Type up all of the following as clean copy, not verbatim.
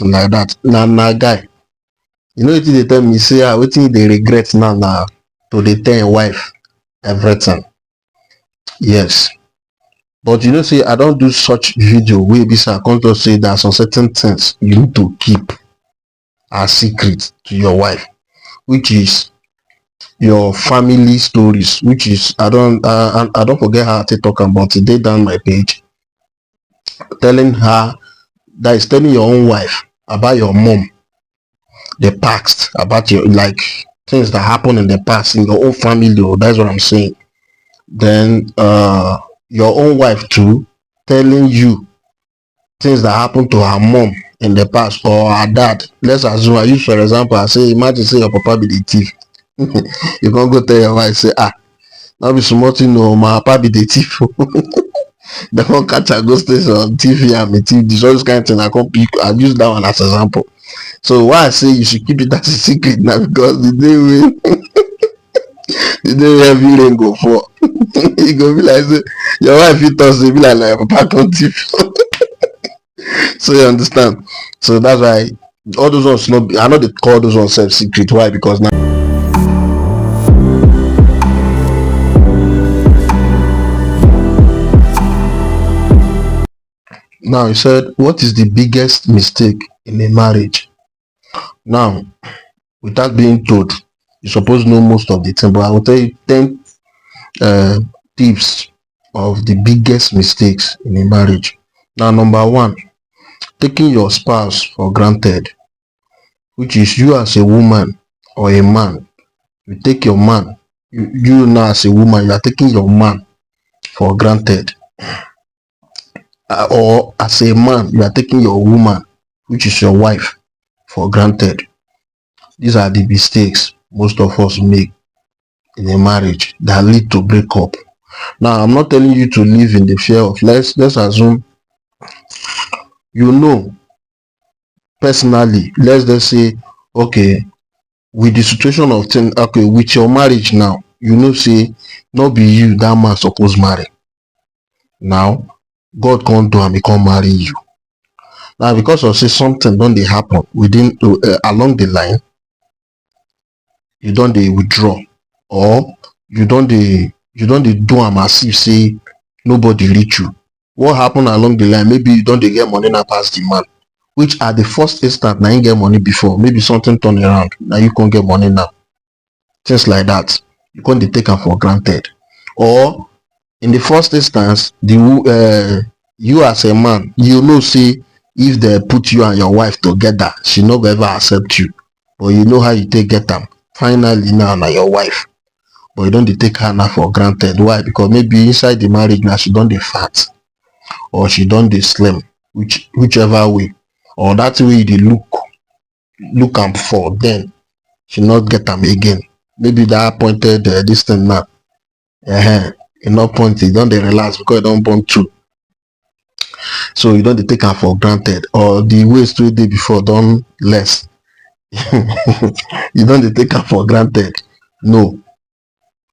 person like that. Na guy. You know wetin dey tell me say wetin dey regret now na to dey tell im wife everything. Yes. But you know say I don do such video wey be say I come talk say there are some certain things you need to keep as secret to your wife, which is your family stories, which is I don't forget how I take talk am, but e dey down my page, telling her, that is telling your own wife about your mom, the past, about your like things that happen in the past in your own family. Oh, that's what I'm saying. Then your own wife too telling you things that happened to her mom in the past or her dad. Let's assume, I use for example, I say imagine say your papa be the thief. You can't go tell your wife say now be small thing, no, my papa be the thief. They can't catch her go station on TV and me thief. This all this kind of thing I can't pick. I use that one as example. So why I say you should keep it as a secret now, because the day when the day heavy rain go fall, you go be like say your wife fit talk say be like your papa come thief. So you understand. So that's why all those ones not be, I know they call those ones self secret. Why? Because now he said, what is the biggest mistake in a marriage? Now, without being told, you supposed to know most of the thing, but I will tell you 10 tips of the biggest mistakes in a marriage. Now, number one, taking your spouse for granted, which is you as a woman or a man, you take your man, you now as a woman, you are taking your man for granted. Or as a man, you are taking your woman, which is your wife, for granted. These are the mistakes most of us make in a marriage that lead to breakup. Now, I'm not telling you to live in the fear of, let's assume, you know, personally, let's just say, okay, with the situation of things, okay, with your marriage now, you know, say, not be you that man supposed marry. Now, God can't do and he can't marry you. Now, because of say something don't they happen within along the line, you don't they withdraw, or you don't they do a massive say nobody reach you. What happened along the line? Maybe you don't they get money now past the man, which at the first instant now you get money before. Maybe something turn around, now you can't get money now. Things like that. You can't take them for granted. Or in the first instance, you as a man, you know, say if they put you and your wife together, she no go ever accept you. But you know how you take get them. Finally now your wife. But you don't take her now for granted. Why? Because maybe inside the marriage now she don't dey fat, or she don't dey slim, whichever way, or that way they look am for, then she not get them again. Maybe that pointed this thing now. You not point it, don't they relax because you don't born two. So you don't take her for granted, or the ways 3 days before done less. You don't take her for granted. No.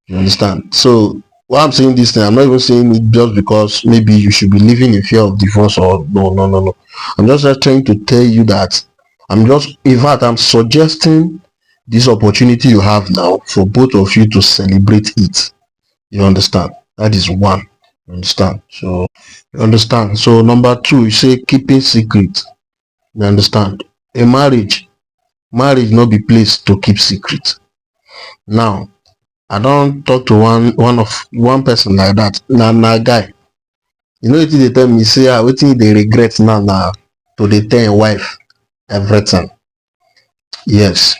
You understand? So why I'm saying this thing, I'm not even saying it just because maybe you should be living in fear of divorce, or no. I'm just trying to tell you that in fact, I'm suggesting this opportunity you have now for both of you to celebrate it. You understand? That is one. You understand? So you understand. So number two, you say keeping secret. You understand? A marriage not be place to keep secret. Now, I don't talk to one person like that. Na guy. You know wetin dey tell me say wetin they regret now to dey tell im wife everything. Yes.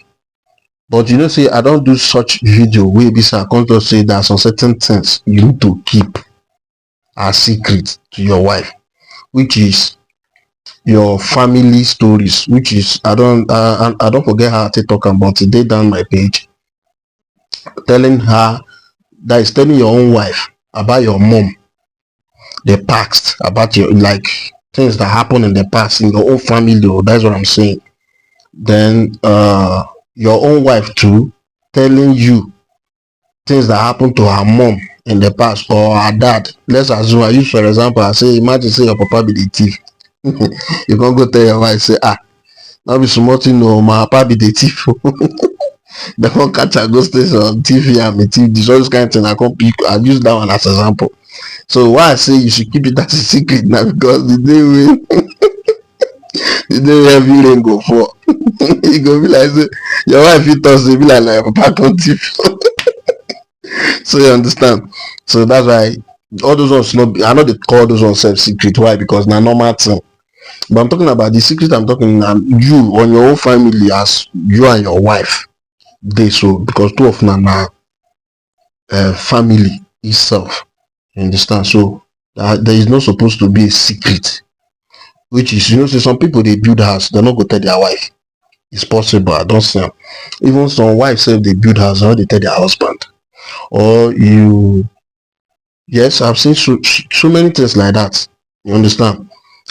But you know, say I don't do such video where be say I come to say there are some certain things you need to keep as secret to your wife, which is your family stories, which is I don't forget how I take talk about it. They down my page, telling her, that is telling your own wife about your mom, the past, about your like things that happen in the past in your own family. Oh, that's what I'm saying. Then your own wife too telling you things that happened to her mom in the past or her dad. Let's assume, I use for example, I say imagine say your papa be the thief. You can't go tell your wife say Not be small thing o, my papa be the thief. Dem come catch am go station, thief here am a thief this, all those kind thing I come pick, I use that one as example. So why I say you should keep it as a secret na because the day wey the day wey heavy rain go fall, e go be like say your wife fit talk say e be like na your papa come thief. So you understand. So that's why all those ones no be, I no dey call those ones sef secret. Why? Because na normal thing. But I'm talking about the secret. I'm talking na you on your own family, as you and your wife dey, so because two of una na family itself. You understand. So there is not supposed to be a secret, which is, you know, say some people dey build house, they no go tell their wife. It's possible, I don see am. Even some wives sef dey build house, they no dey tell their husband. Or you, yes, I've seen so many things like that. You understand.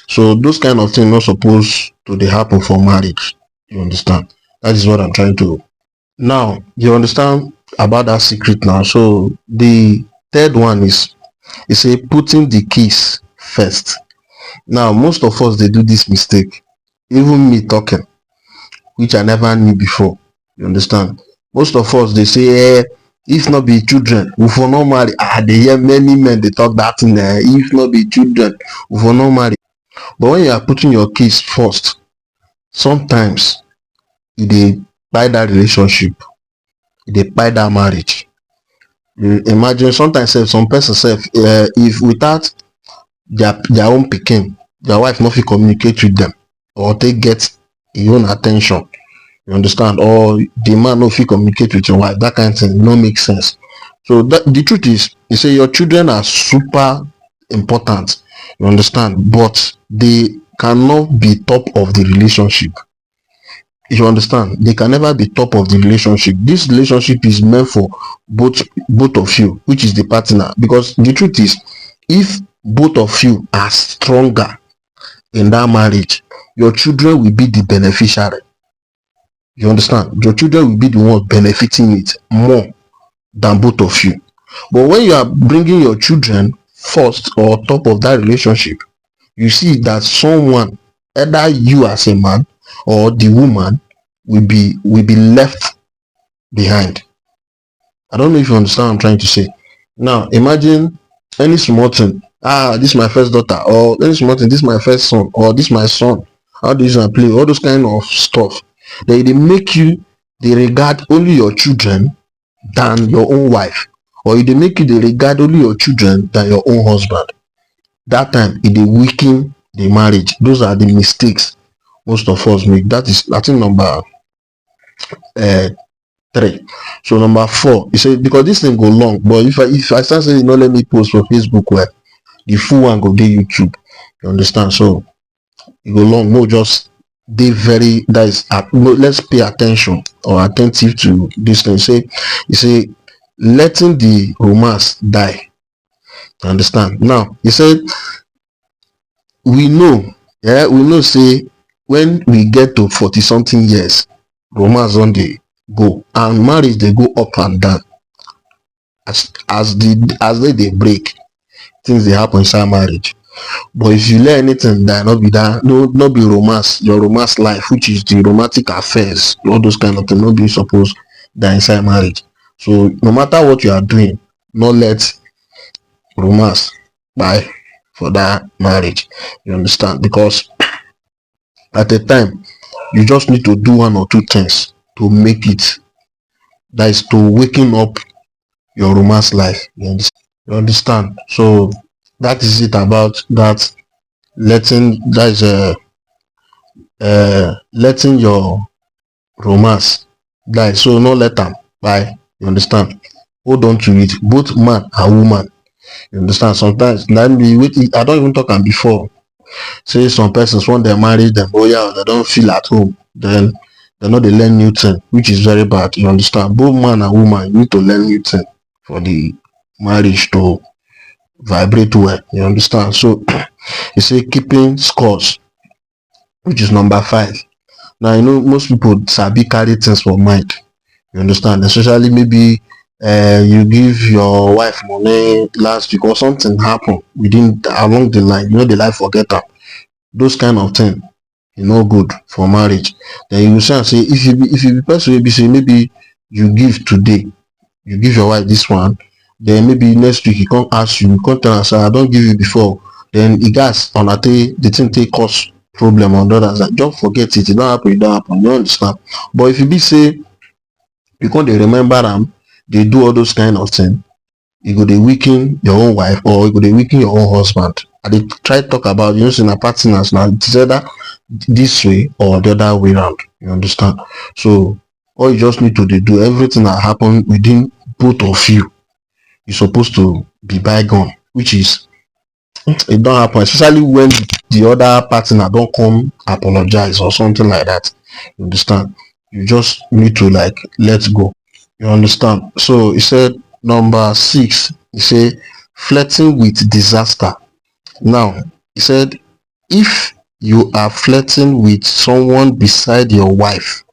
So those kind of things not supposed to dey happen for marriage. You understand. That is what I'm trying to. Now you understand about that secret now. So the third one is, you say putting the keys first. Now most of us dey do this mistake, even me talking, which I never knew before. You understand. Most of us dey say, if not be children we for no marry. Dey hear many men dey talk that thing, if not be children we for no marry. But when you are putting your keys first, sometimes e dey kpai that relationship, e dey kpai that marriage. You imagine sometimes sef some person sef, if without their own pikin, their wife no fit communicate with them or take get im own at ten tion. You understand. Or the man no fit communicate with your wife, that kind of thing no make sense. So the truth is, you say your children are super important. You understand. But they cannot be top of the relationship. You understand. They can never be top of the relationship. This relationship is meant for both of you, which is the partner. Because the truth is, if both of you are stronger in that marriage, your children will be the beneficiary. You understand. Your children will be the ones benefiting it more than both of you. But when you are bringing your children first or top of that relationship, you see that someone, either you as a man or the woman, will be left behind. I don't know if you understand what I'm trying to say. Now imagine any small thing, this is my first daughter, or any small thing, this is my first son, or this is my son, how do you play, all those kind of stuff. They make you, they regard only your children than your own wife, or they make you, they regard only your children than your own husband. That time it dey weaken the marriage. Those are the mistakes most of us make. That is, I think, number 3. So number 4, you say, because this thing go long, but if I start saying, no, let me post for Facebook, where the full one go dey YouTube. You understand. So e go long, no, just dey very, that is, no, let's pay attention or attentive to this thing. You say letting the romance die. You understand. Now you said, we know say when we get to 40 something years, romance don dey go, and marriage dey go up and down. As they dey break, things dey happen inside marriage. But if you learn anything that not be that, no be romance, your romance life, which is the romantic affairs, all those kind of things, no be supposed that inside marriage. So no matter what you are doing, not let romance buy for that marriage. You understand. Because at a time, you just need to do 1 or 2 things to make it, that is to waking up your romance life. You understand. So that is it about that. Letting, that is letting your romance die. So no let them buy. You understand. Hold on to it, both man and woman. You understand. Sometimes that be wait, I don't even talk am before. Say some persons, when they marry them, oh yeah, they don't feel at home, then they know they learn new thing, which is very bad. You understand. Both man and woman need to learn new thing for the marriage to vibrate well. You understand. So you say keeping scores, which is number 5. Now you know most people sabi carry things for mind. You understand. Especially maybe you give your wife money last week or something happen within along the line, you know, the life forget am. Those kind of thing, e no good for marriage. Then you go see am say if you be person wey be say maybe you give today, you give your wife this one, then maybe next week e come ask you, you come tell am say I don give you before, then e gats una take the thing take cause problem on the other side. Just forget it, e don happen, e don happen, you understand. But if e be say you come dey remember am, dey do all those kind of thing, e go dey weaken your own wife or e go dey weaken your own husband. I dey try talk about, you know say na partners na, it is either this way or the other way round, you understand. So all you just need to dey do, everything that happen within both of you, you suppose to be bygone, which is it don happen, especially when the other partner don come apologize or something like that, you understand. You just need to like let go, you understand. So he said number 6, he say flirting with disaster. Now he said if you are flirting with someone beside your wife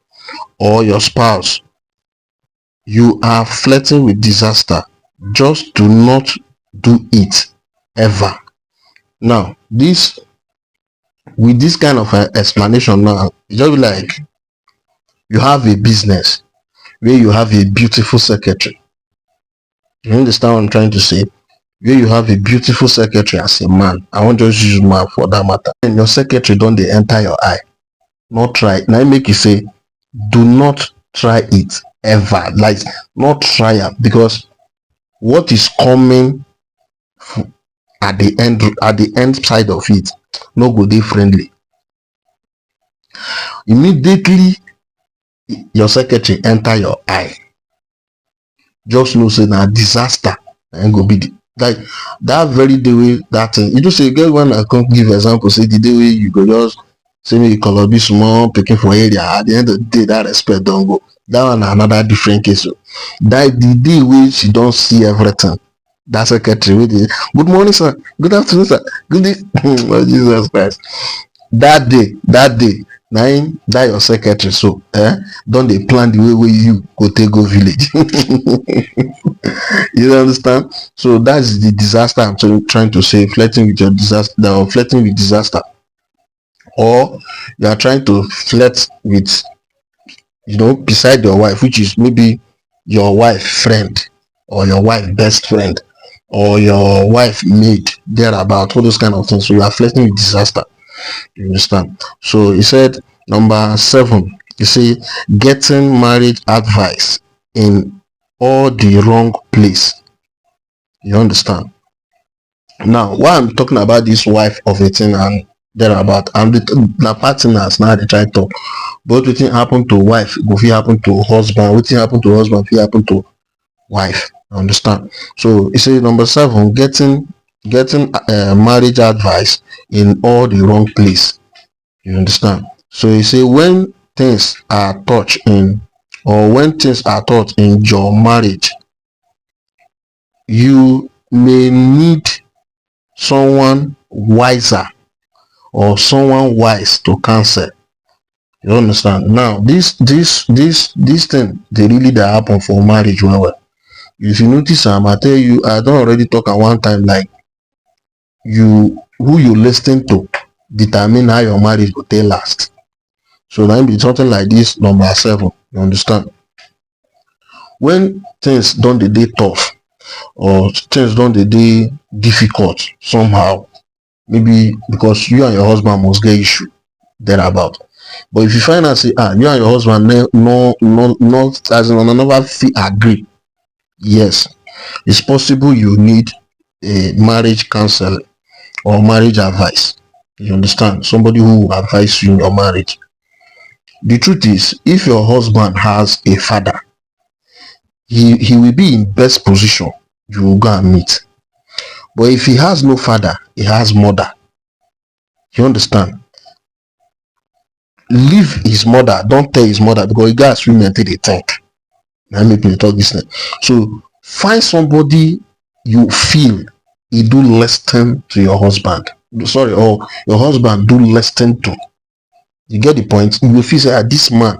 or your spouse, you are flirting with disaster. Just do not do it ever. Now this, with this kind of explanation now, e just be like you have a business where you have a beautiful secretary. You understand what I'm trying to say? Where you have a beautiful secretary as a man, I wan just use man for that matter, and your secretary don dey enter your eye. Not try, na im make you say do not try it ever, like not try am, because what is coming at the end side of it no go dey friendly. Immediately your secretary enter your eye, just know say na disaster na im go be the, like that very day wey that thing, you know say e get when I come give example say the day wey you go just say make you kolobi small pikin for area, at the end of the day that respect don go. That one na another different case o. That the day wey she don see everything, that secretary wey dey good morning sir, good afternoon sir, good day oh Jesus Christ, that day na im that your secretary so don dey plan the way wey you go take go village. You understand. So that's the disaster I'm trying to say, flirting with your disaster or flirting with disaster. Or you are trying to flirt with, you know, beside your wife, which is maybe your wife friend or your wife best friend or your wife maid, thereabout, all those kind of things. So you are flirting with disaster, you understand. So he said number 7, you say getting marriage advice in all the wrong place, you understand. Now why I'm talking about this wife of a thing and thereabout, and the partners now they try talk, but wetin happen to wife go fit happen to husband, wetin happen to husband fit happen to wife, you understand. So he say number 7, getting marriage advice in all the wrong place, you understand. So he say when things are taught in your marriage, you may need someone wiser or someone wise to counsel, you understand. Now this thing dey really dey happen for marriage well well. If you notice am, I tell you, I don already talk am one time, like who you lis ten to determine how your marriage go take last. So na im be something like this number 7, you understand. When things don dey tough or things don dey difficult somehow, maybe because you and your husband must get issue thereabout, but if you find out say you and your husband no as in una never fit agree, yes, it's possible you need a marriage counselor or marriage advice, you understand, somebody who will advise you in your marriage. The truth is, if your husband has a father, he will be in best position you will go and meet. But if he has no father, he has mother, you understand. Leave his mother, don't tell his mother, because you guys women take dey think. Na make me talk this thing. So find somebody you feel he do listen to your husband, sorry, or your husband do listen to. You get the point. You will feel say this man,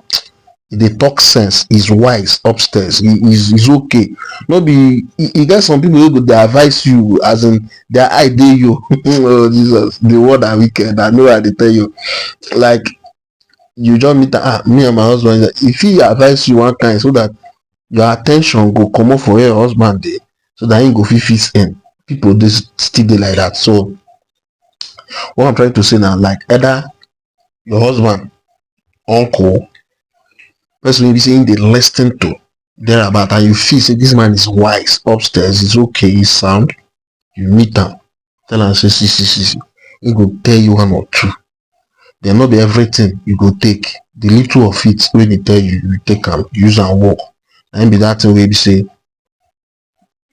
They talk sense, he's wise upstairs, he's okay. No be e get some people wey go dey advise you as in their eye dey you. Oh Jesus, the word are wicked, I know I dey tell you. Like you just meet me and my husband, if he advise you one kind so that your attention go comot for where your husband dey, so that him go fit in. People dey still dey like that. So what I'm trying to say now, like either your husband, uncle, person wey be say him dey lis ten to thereabout, and you feel say this man is wise upstairs, is okay, he's sound, you meet am, tell am say see, he go tell you one or two. Then no be everything you go take. The little of it wey dey tell you, you take am, use am work. Na him be that thing wey be say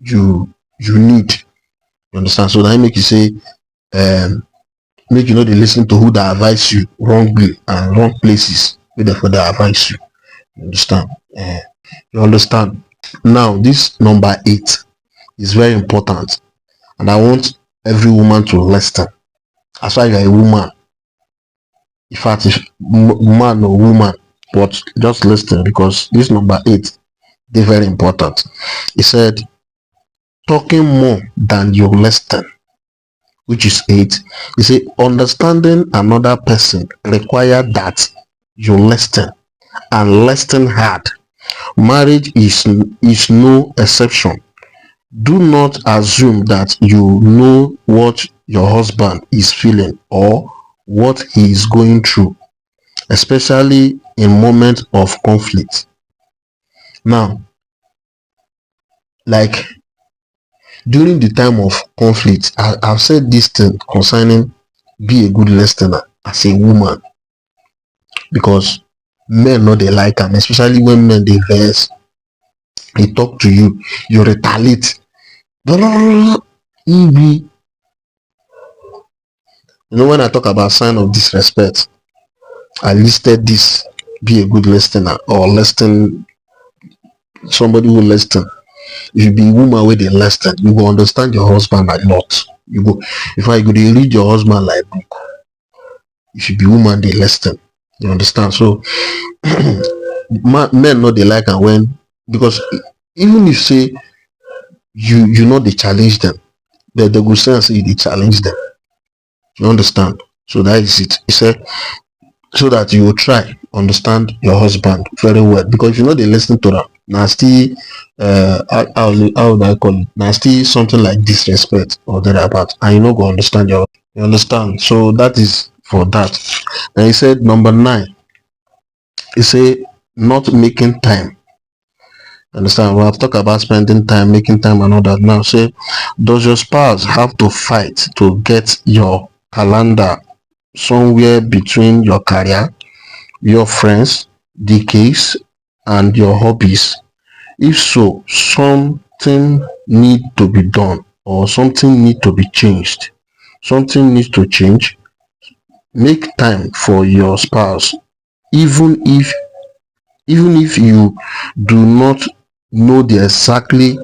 you need. You understand? So na him make you say make you no dey lis ten to who dey advise you wrongly and wrong places wey dem for dey advise you. You understand? You understand? Now this number 8 is very important, and I want every woman to listen. As far as you are a woman, in fact, if man or woman, but just listen, because this number 8 is very important. He said, talking more than you listen, which is 8. He said, understanding another person require that you listen, and listen hard. Marriage is no exception. Do not assume that you know what your husband is feeling or what he is going through, especially in moments of conflict. Now, like during the time of conflict, I've said this thing concerning be a good listener as a woman, because men no dey like am, especially when men dey vex, they talk to you, you retaliate. You know, when I talk about sign of disrespect, I listed this: be a good listener, or listen, somebody who listen. If you be a woman wey dey listen, you go understand your husband a lot. You go, in fact, you go dey read your husband like book. If you be woman dey listen, you understand? So men no dey like am when, because even if say you no dey challenge them, but they go say you dey challenge them. You understand? So that is it. He said, so that you will try understand your husband very well, because if you know they listen to them, now still how would I call it, now still something like disrespect or thereabout, and you know go understand you understand. So that is for that. And he said number 9, he say not making time. Understand? We have talked about spending time, making time, and all that. Now say, does your spouse have to fight to get your calendar somewhere between your career, your friends, the case, and your hobbies? If so, something need to be done, or something need to be changed. Something needs to change. Make time for your spouse, even if you do not know the exactly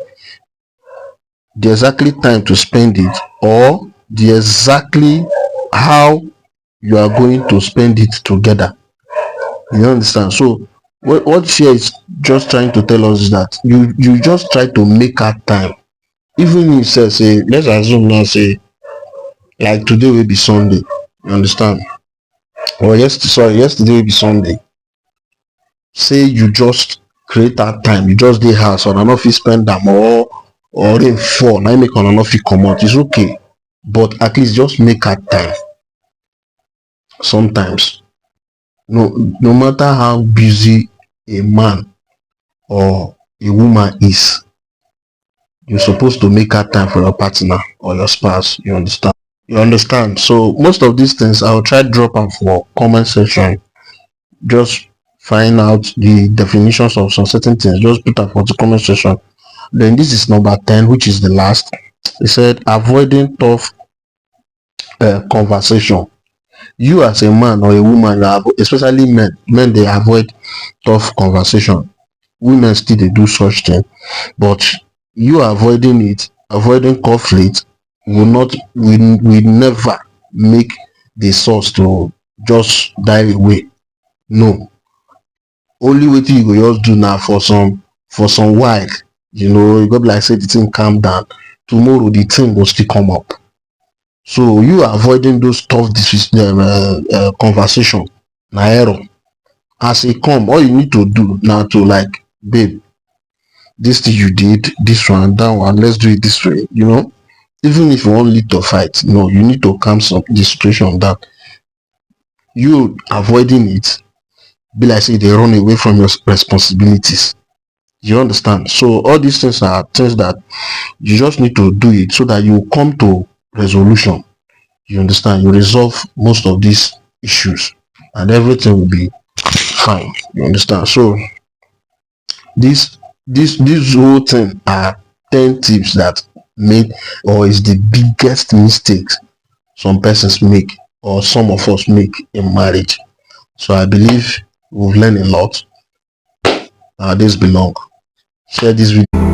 time to spend it, or the exactly how you are going to spend it together. You understand? So what she is just trying to tell us is that you just try to make her time. Even if say let's assume now, say like today will be Sunday, you understand, or yesterday will be Sunday. Say you just create that time, you just dey house, or no fit spend am, or rain fall na make una no fit comot, it's okay, but at least just make her time. Sometimes no matter how busy a man or a woman is, you're supposed to make her time for your partner or your spouse. You understand? So most of these things I'll try drop am for comment section. Just find out the definitions of some certain things, just put am for the comment section. Then this is number 10, which is the last. He said avoiding tough conversation. You as a man or a woman, especially men they avoid tough conversation. Women still they do such thing, but you avoiding conflict will never make the source to just die away. No, Only wetin you go just do now for some while, you go be like say the thing calm down. Tomorrow the thing go still come up. So you avoiding those tough conversation na error. As e come, all you need to do na to like, babe, this thing you did, this one, that one, let's do it this way. Even if you wan lead to fight, no, you need to calm the situation down. You avoiding it be like say you dey run away from your responsibilities. You understand? So all these things are things that you just need to do it so that you come to resolution. You understand? You resolve most of these issues and everything will be fine. You understand? So this whole thing are 10 tips that make, or is the biggest mistakes some persons make, or some of us make in marriage. So I believe we've learned a lot. This belong. Share this video.